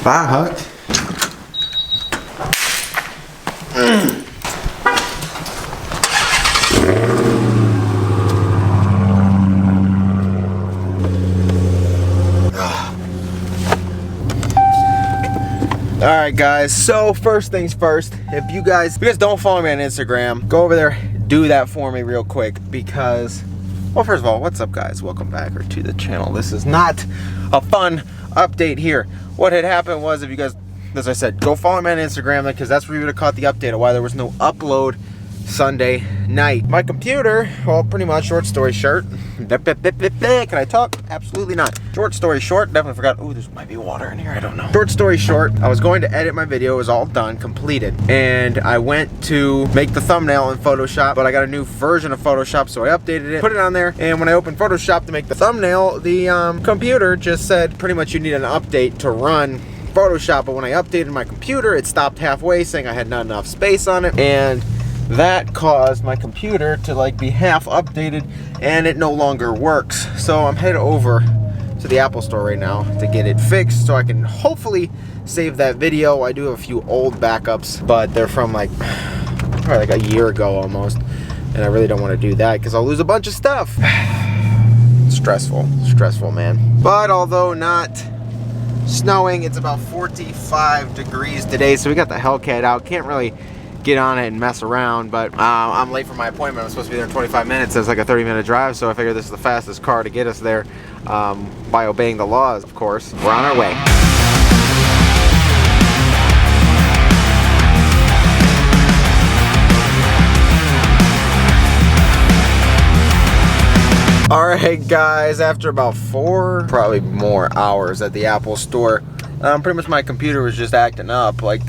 Bye, Huck. Alright guys, so first things first, if you guys don't follow me on Instagram, go over there, do that for me real quick because, well, first of all, what's up guys? Welcome back to the channel. This is not a fun update here. What had happened was, if you guys, as I said, go follow me on Instagram because that's where you would have caught the update of why there was no upload Sunday night. My computer, well, pretty much, short story short. Can I talk? Absolutely not. Short story short, definitely forgot. Oh, there might be water in here, I don't know. Short story short, I was going to edit my video. It was all done, completed. And I went to make the thumbnail in Photoshop, but I got a new version of Photoshop, so I updated it, put it on there. And when I opened Photoshop to make the thumbnail, the computer just said, pretty much you need an update to run Photoshop. But when I updated my computer, it stopped halfway, saying I had not enough space on it. And that caused my computer to like be half updated and it no longer works. So I'm headed over to the Apple store right now to get it fixed so I can hopefully save that video. I do have a few old backups, but they're from like probably like a year ago almost, and I really don't want to do that because I'll lose a bunch of stuff. Stressful man. But although not snowing, it's about 45 degrees today, so we got the Hellcat out. Can't really get on it and mess around, but I'm late for my appointment. I'm supposed to be there in 25 minutes. It's like a 30-minute drive, so I figure this is the fastest car to get us there by obeying the laws, of course. We're on our way. Alright guys, after about 4, probably more hours at the Apple store, pretty much my computer was just acting up. Like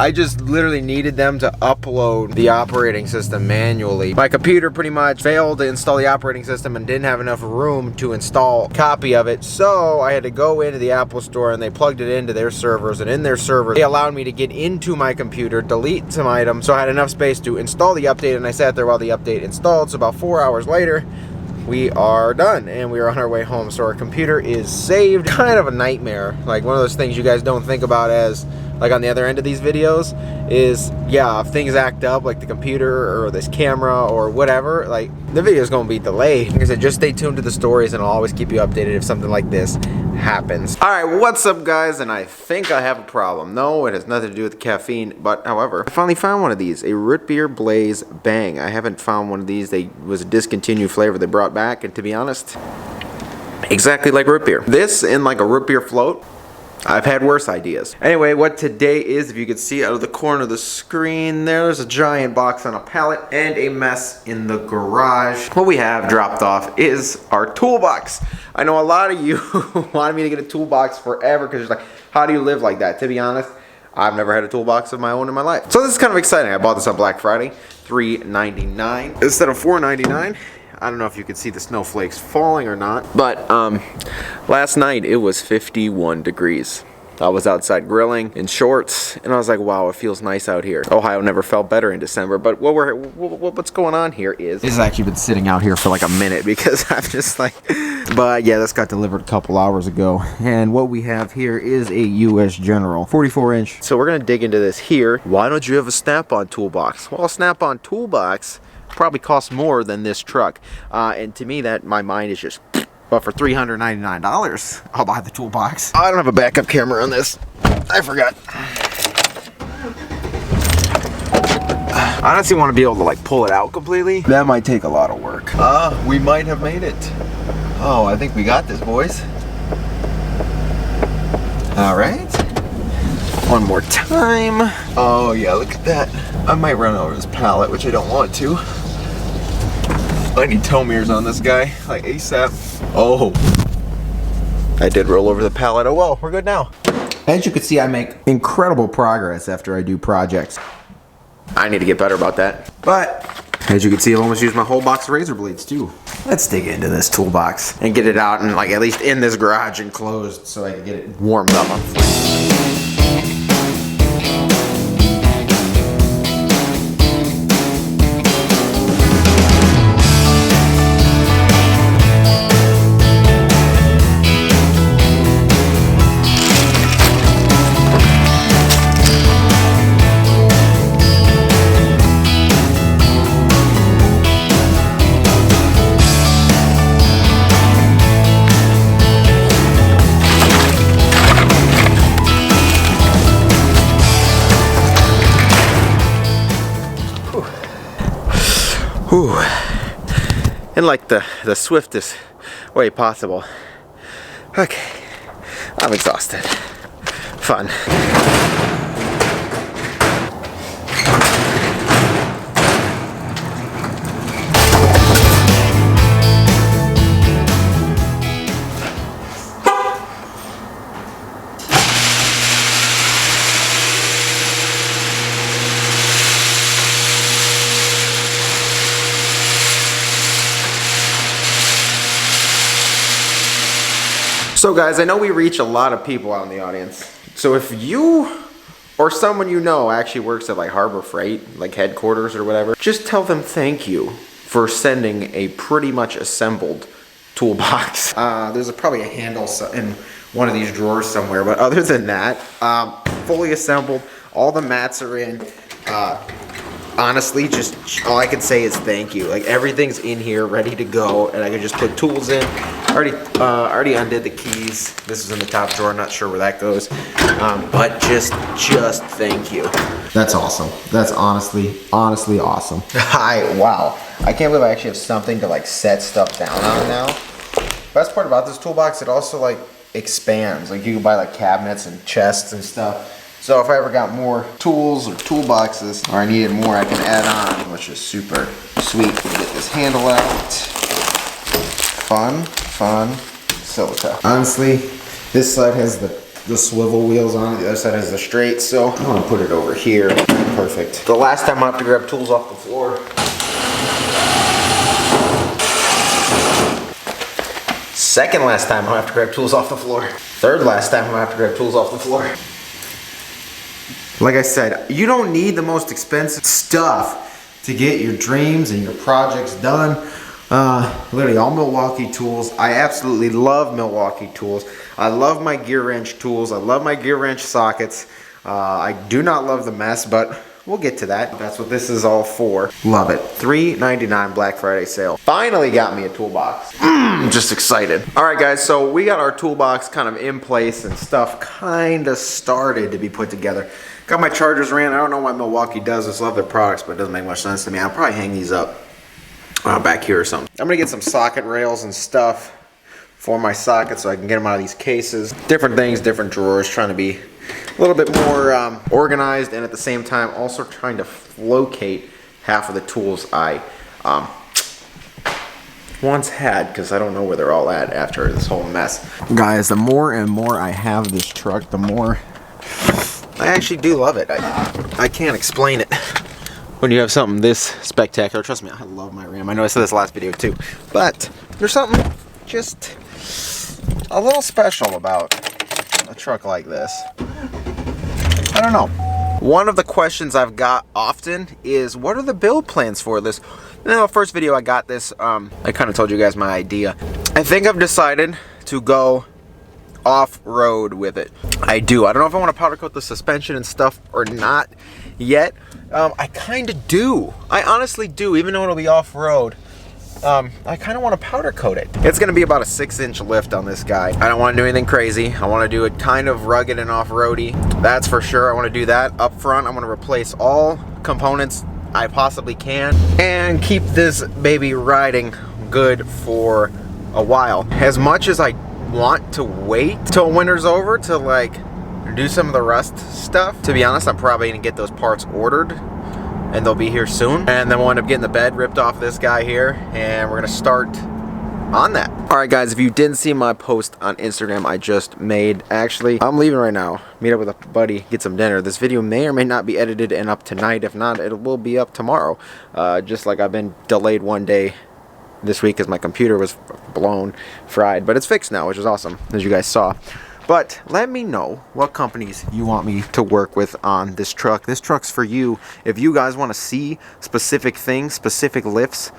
I just literally needed them to upload the operating system manually. My computer pretty much failed to install the operating system and didn't have enough room to install a copy of it. So I had to go into the Apple store and they plugged it into their servers, and in their servers they allowed me to get into my computer, delete some items, so I had enough space to install the update, and I sat there while the update installed. So about 4 hours later, we are done and we are on our way home. So our computer is saved. Kind of a nightmare, like one of those things you guys don't think about as like on the other end of these videos is, yeah, if things act up like the computer or this camera or whatever, like the video is going to be delayed. Like I said, just stay tuned to the stories and I'll always keep you updated if something like this happens. Alright, what's up guys? And I think I have a problem. No, it has nothing to do with the caffeine, but however, I finally found one of these, a root beer blaze bang. I haven't found one of these. They was a discontinued flavor they brought back, and to be honest, exactly like root beer. This and like a root beer float, I've had worse ideas. Anyway, what today is, if you can see out of the corner of the screen, there's a giant box on a pallet and a mess in the garage. What we have dropped off is our toolbox. I know a lot of you wanted me to get a toolbox forever because you're like, how do you live like that? To be honest, I've never had a toolbox of my own in my life. So this is kind of exciting. I bought this on Black Friday, $3.99 instead of $4.99. I don't know if you could see the snowflakes falling or not, but last night it was 51 degrees. I was outside grilling in shorts, and I was like, wow, it feels nice out here. Ohio never felt better in December, but what's going on here is, this has actually been sitting out here for like a minute because I'm just like, but yeah, this got delivered a couple hours ago. And what we have here is a US General 44-inch. So we're gonna dig into this here. Why don't you have a snap-on toolbox? Well, a snap-on toolbox probably costs more than this truck, and to me that my mind is just, but for $399 I'll buy the toolbox. I don't have a backup camera on this, I forgot. I honestly want to be able to like pull it out completely. That might take a lot of work. We might have made it. Oh, I think we got this, boys. All right, one more time. Oh yeah, look at that. I might run over this pallet, which I don't want to. I need tow mirrors on this guy, like ASAP. Oh, I did roll over the pallet. Oh well, we're good now. As you can see, I make incredible progress after I do projects. I need to get better about that. But as you can see, I've almost used my whole box of razor blades too. Let's dig into this toolbox and get it out and like at least in this garage enclosed so I can get it warmed up on fire. Whew. In like the swiftest way possible. Okay, I'm exhausted. Fun. So guys, I know we reach a lot of people out in the audience. So if you or someone you know actually works at like Harbor Freight, like headquarters or whatever, just tell them thank you for sending a pretty much assembled toolbox. There's probably a handle in one of these drawers somewhere, but other than that, fully assembled, all the mats are in. Honestly, just all I can say is thank you. Like everything's in here, ready to go, and I can just put tools in. Already undid the keys. This is in the top drawer. Not sure where that goes, but just thank you. That's awesome. That's honestly awesome. Wow. I can't believe I actually have something to like set stuff down on now. Best part about this toolbox, it also like expands. Like you can buy like cabinets and chests and stuff. So if I ever got more tools or toolboxes, or I needed more, I can add on, which is super sweet. Get this handle out. Fun silica. Honestly, this side has the swivel wheels on it, the other side has the straight, so I'm gonna put it over here. Perfect. The last time I have to grab tools off the floor. Second last time I have to grab tools off the floor. Third last time I have to grab tools off the floor. Like I said, you don't need the most expensive stuff to get your dreams and your projects done. Literally all Milwaukee tools. I absolutely love Milwaukee tools. I love my gear wrench tools. I love my gear wrench sockets. I do not love the mess, but we'll get to that. That's what this is all for. Love it. $3.99 Black Friday sale. Finally got me a toolbox. Just excited. All right, guys, so we got our toolbox kind of in place and stuff kind of started to be put together. Got my chargers ran. I don't know why Milwaukee does this. Love their products, but it doesn't make much sense to me. I'll probably hang these up back here or something. I'm gonna get some socket rails and stuff for my sockets so I can get them out of these cases. Different things, different drawers, trying to be a little bit more organized, and at the same time also trying to locate half of the tools I once had, because I don't know where they're all at after this whole mess. Guys, the more and more I have this truck, the more I actually do love it. I can't explain it. When you have something this spectacular, trust me, I love my Ram. I know I said this last video too, but there's something just a little special about a truck like this. I don't know. One of the questions I've got often is, what are the build plans for this? Now, the first video I got this, I kind of told you guys my idea. I think I've decided to go off-road with it. I don't know if I want to powder coat the suspension and stuff or not yet. I kind of do. I honestly do, even though it'll be off-road. I kind of want to powder coat it. It's going to be about a 6-inch lift on this guy. I don't want to do anything crazy. I want to do it kind of rugged and off-roady. That's for sure. I want to do that up front. I want to replace all components I possibly can and keep this baby riding good for a while. As much as I want to wait till winter's over to like do some of the rust stuff, to be honest, I'm probably gonna get those parts ordered and they'll be here soon, and then we'll end up getting the bed ripped off this guy here, and we're gonna start on that. All right, guys, if you didn't see my post on Instagram I just made, actually I'm leaving right now, meet up with a buddy, get some dinner. This video may or may not be edited and up tonight. If not, it will be up tomorrow. Just like I've been delayed one day this week because my computer was fried, but it's fixed now, which is awesome, as you guys saw. But let me know what companies you want me to work with on this truck. This truck's for you. If you guys want to see specific things, specific lifts,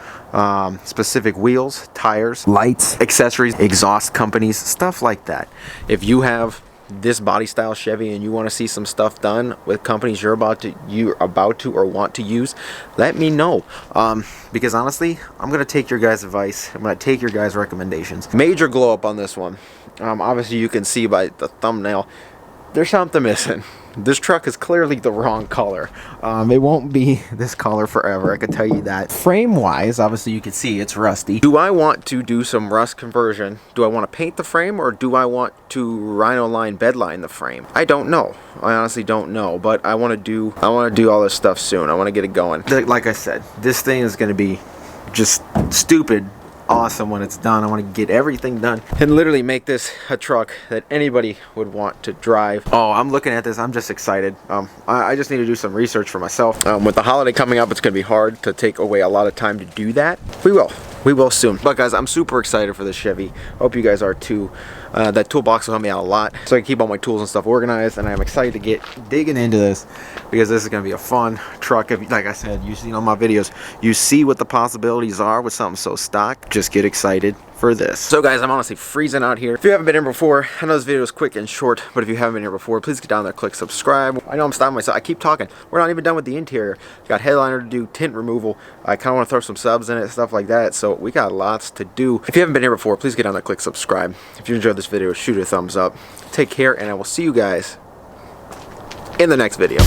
specific wheels, tires, lights, accessories, exhaust companies, stuff like that. If you have this body style Chevy and you want to see some stuff done with companies you're about to or want to use, let me know, because honestly I'm gonna take your guys' advice. I'm gonna take your guys' recommendations. Major glow up on this one. Obviously you can see by the thumbnail there's something missing. this truck is clearly the wrong color. It won't be this color forever, I can tell you that. Frame wise, obviously you can see it's rusty. Do I want to do some rust conversion? Do I want to paint the frame, or do I want to rhino line bedline the frame? I don't know. I honestly don't know, but I want to do all this stuff soon. I want to get it going. Like I said, this thing is going to be just stupid awesome when it's done. I want to get everything done and literally make this a truck that anybody would want to drive. Oh, I'm looking at this, I'm just excited. I just need to do some research for myself. With the holiday coming up, it's gonna be hard to take away a lot of time to do that. We will soon. But guys, I'm super excited for this Chevy. Hope you guys are too. That toolbox will help me out a lot, so I can keep all my tools and stuff organized, and I'm excited to get digging into this, because this is going to be a fun truck. Like I said, you've seen all my videos, you see what the possibilities are with something so stock. Just get excited for this. So guys, I'm honestly freezing out here. If you haven't been here before, I know this video is quick and short, but if you haven't been here before, please get down there, click subscribe. I know I'm stopping myself, I keep talking. We're not even done with the interior. Got headliner to do, tint removal. I kind of want to throw some subs in it, stuff like that, so we got lots to do. If you haven't been here before, please get down there, click subscribe. If you enjoyed this video, shoot a thumbs up. Take care, and I will see you guys in the next video.